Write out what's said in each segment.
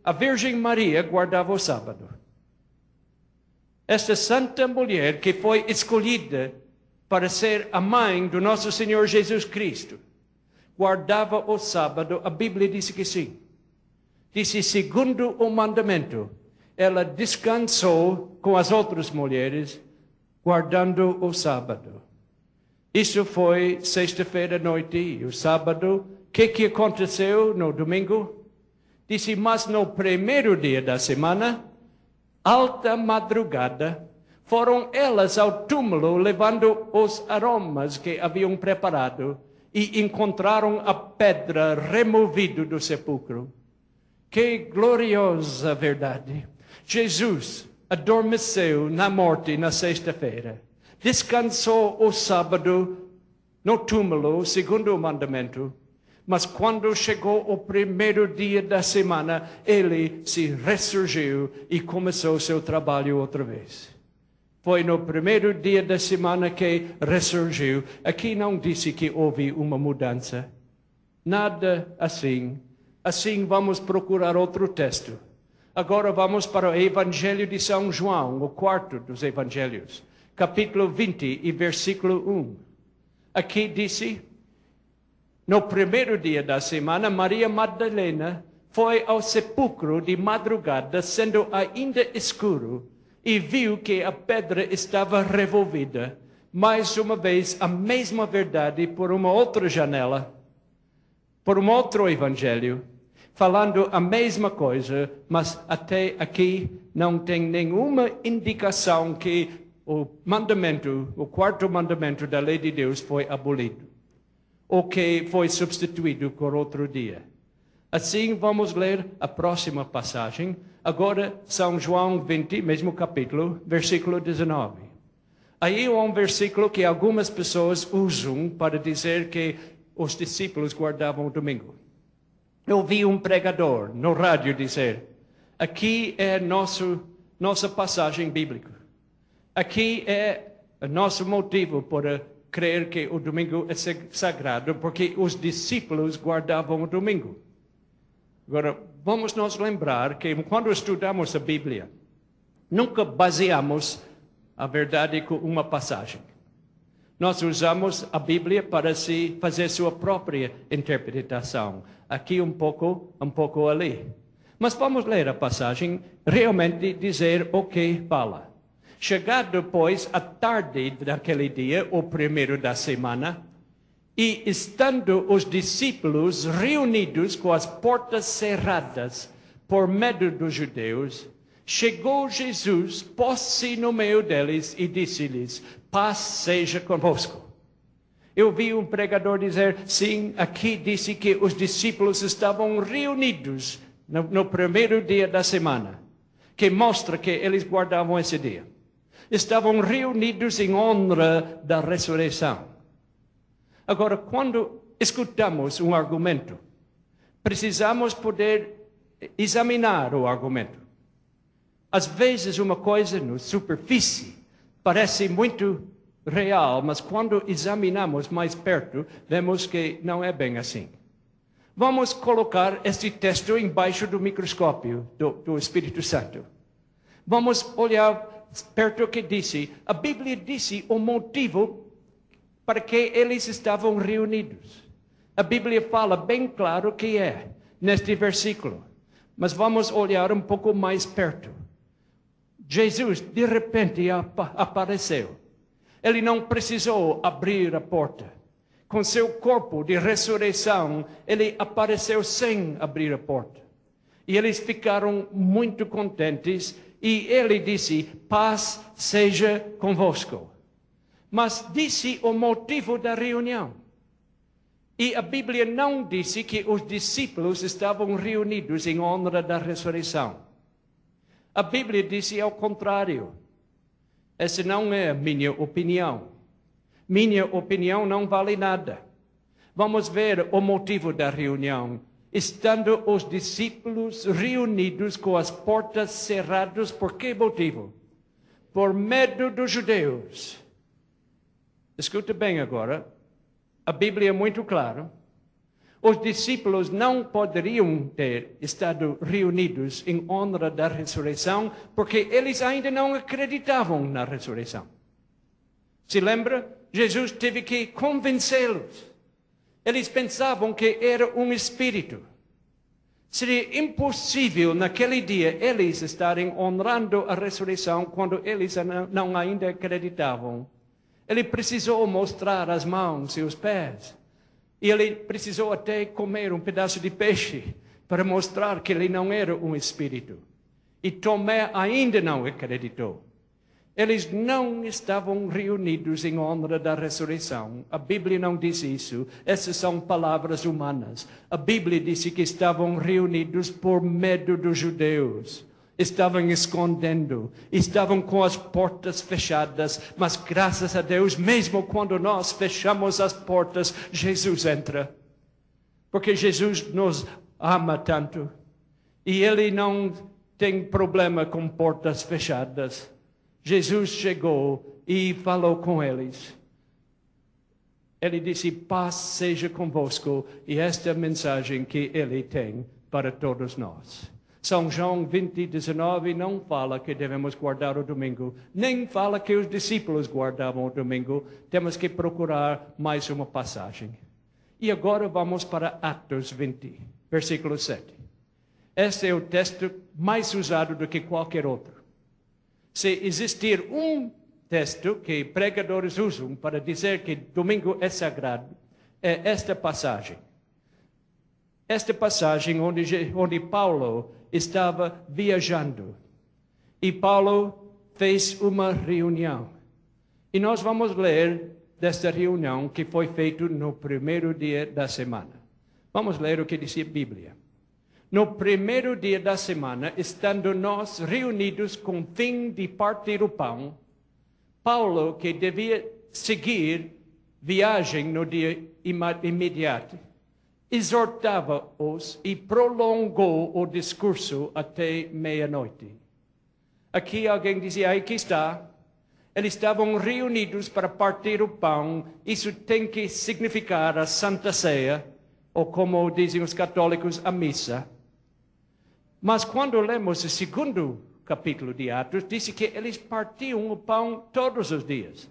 a Virgem Maria guardava o sábado. Esta santa mulher que foi escolhida para ser a mãe do nosso Senhor Jesus Cristo, guardava o sábado. A Bíblia diz que sim. Disse, segundo o mandamento, ela descansou com as outras mulheres, guardando o sábado. Isso foi sexta-feira à noite e o sábado. O que aconteceu no domingo? Disse, mas no primeiro dia da semana, alta madrugada, foram elas ao túmulo levando os aromas que haviam preparado e encontraram a pedra removida do sepulcro. Que gloriosa verdade! Jesus adormeceu na morte na sexta-feira. Descansou o sábado no túmulo, segundo o mandamento. Mas quando chegou o primeiro dia da semana, ele se ressurgiu e começou seu trabalho outra vez. Foi no primeiro dia da semana que ressurgiu. Aqui não disse que houve uma mudança. Nada assim. Assim vamos procurar outro texto. Agora vamos para o Evangelho de São João, o quarto dos Evangelhos. Capítulo 20 e versículo 1. Aqui disse, no primeiro dia da semana, Maria Madalena foi ao sepulcro de madrugada, sendo ainda escuro, e viu que a pedra estava revolvida. Mais uma vez, a mesma verdade por uma outra janela, por um outro evangelho, falando a mesma coisa, mas até aqui não tem nenhuma indicação que o mandamento, o quarto mandamento da lei de Deus foi abolido, ou que foi substituído por outro dia. Assim, vamos ler a próxima passagem. Agora, São João 20, mesmo capítulo, versículo 19. Aí é um versículo que algumas pessoas usam para dizer que os discípulos guardavam o domingo. Eu ouvi um pregador no rádio dizer, aqui é nossa passagem bíblica. Aqui é o nosso motivo para crer que o domingo é sagrado, porque os discípulos guardavam o domingo. Agora, vamos nos lembrar que quando estudamos a Bíblia, nunca baseamos a verdade com uma passagem. Nós usamos a Bíblia para se fazer sua própria interpretação. Aqui um pouco ali. Mas vamos ler a passagem, realmente dizer o que fala. Chegado, pois, a tarde daquele dia, o primeiro da semana, e estando os discípulos reunidos com as portas cerradas por medo dos judeus, chegou Jesus, pôs-se no meio deles e disse-lhes, paz seja convosco. Eu vi um pregador dizer, sim, aqui disse que os discípulos estavam reunidos no primeiro dia da semana, que mostra que eles guardavam esse dia. Estavam reunidos em honra da ressurreição. Agora, quando escutamos um argumento, precisamos poder examinar o argumento. Às vezes uma coisa na superfície parece muito real, mas quando examinamos mais perto, vemos que não é bem assim. Vamos colocar este texto embaixo do microscópio do Espírito Santo. Vamos olhar perto do que disse. A Bíblia disse o motivo para que eles estavam reunidos. A Bíblia fala bem claro que é neste versículo. Mas vamos olhar um pouco mais perto. Jesus, de repente, apareceu. Ele não precisou abrir a porta. Com seu corpo de ressurreição, ele apareceu sem abrir a porta. E eles ficaram muito contentes. E ele disse, paz seja convosco. Mas disse o motivo da reunião. E a Bíblia não disse que os discípulos estavam reunidos em honra da ressurreição. A Bíblia disse ao contrário. Essa não é a minha opinião. Minha opinião não vale nada. Vamos ver o motivo da reunião. Estando os discípulos reunidos com as portas cerradas, por que motivo? Por medo dos judeus. Escuta bem agora, a Bíblia é muito clara. Os discípulos não poderiam ter estado reunidos em honra da ressurreição, porque eles ainda não acreditavam na ressurreição. Se lembra? Jesus teve que convencê-los. Eles pensavam que era um espírito. Seria impossível naquele dia eles estarem honrando a ressurreição quando eles não ainda acreditavam. Ele precisou mostrar as mãos e os pés. E ele precisou até comer um pedaço de peixe para mostrar que ele não era um espírito. E Tomé ainda não acreditou. Eles não estavam reunidos em honra da ressurreição. A Bíblia não diz isso. Essas são palavras humanas. A Bíblia disse que estavam reunidos por medo dos judeus. Estavam escondendo. Estavam com as portas fechadas. Mas graças a Deus, mesmo quando nós fechamos as portas, Jesus entra. Porque Jesus nos ama tanto. E Ele não tem problema com portas fechadas. Jesus chegou e falou com eles. Ele disse, paz seja convosco. E esta é a mensagem que ele tem para todos nós. São João 20:19 não fala que devemos guardar o domingo. Nem fala que os discípulos guardavam o domingo. Temos que procurar mais uma passagem. E agora vamos para Atos 20, versículo 7. Este é o texto mais usado do que qualquer outro. Se existir um texto que pregadores usam para dizer que domingo é sagrado, é esta passagem. Esta passagem onde Paulo estava viajando. E Paulo fez uma reunião. E nós vamos ler desta reunião que foi feita no primeiro dia da semana. Vamos ler o que diz a Bíblia. No primeiro dia da semana, estando nós reunidos com o fim de partir o pão, Paulo, que devia seguir viagem no dia imediato, exortava-os e prolongou o discurso até meia-noite. Aqui alguém dizia, aqui está. Eles estavam reunidos para partir o pão. Isso tem que significar a Santa Ceia, ou como dizem os católicos, a missa. Mas quando lemos o segundo capítulo de Atos, diz que eles partiam o pão todos os dias.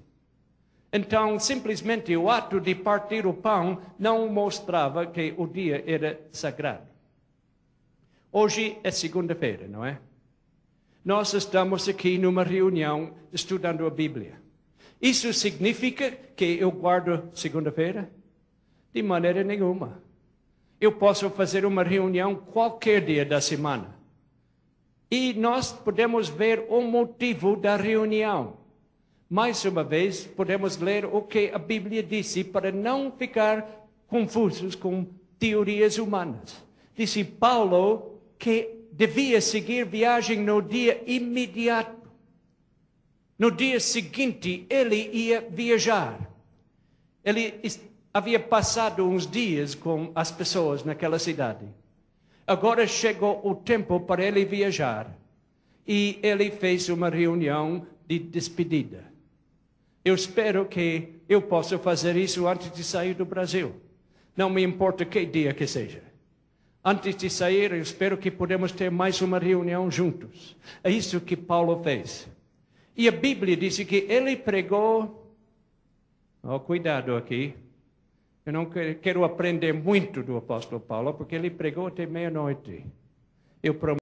Então, simplesmente o ato de partir o pão não mostrava que o dia era sagrado. Hoje é segunda-feira, não é? Nós estamos aqui numa reunião estudando a Bíblia. Isso significa que eu guardo segunda-feira? De maneira nenhuma. Eu posso fazer uma reunião qualquer dia da semana. E nós podemos ver o motivo da reunião. Mais uma vez, podemos ler o que a Bíblia disse para não ficar confusos com teorias humanas. Disse Paulo que devia seguir viagem no dia imediato. No dia seguinte, ele ia viajar. Ele havia passado uns dias com as pessoas naquela cidade. Agora chegou o tempo para ele viajar. E ele fez uma reunião de despedida. Eu espero que eu possa fazer isso antes de sair do Brasil. Não me importa que dia que seja. Antes de sair, eu espero que podemos ter mais uma reunião juntos. É isso que Paulo fez. E a Bíblia diz que ele pregou... cuidado aqui. Eu não quero aprender muito do apóstolo Paulo, porque ele pregou até meia-noite. Eu prometo.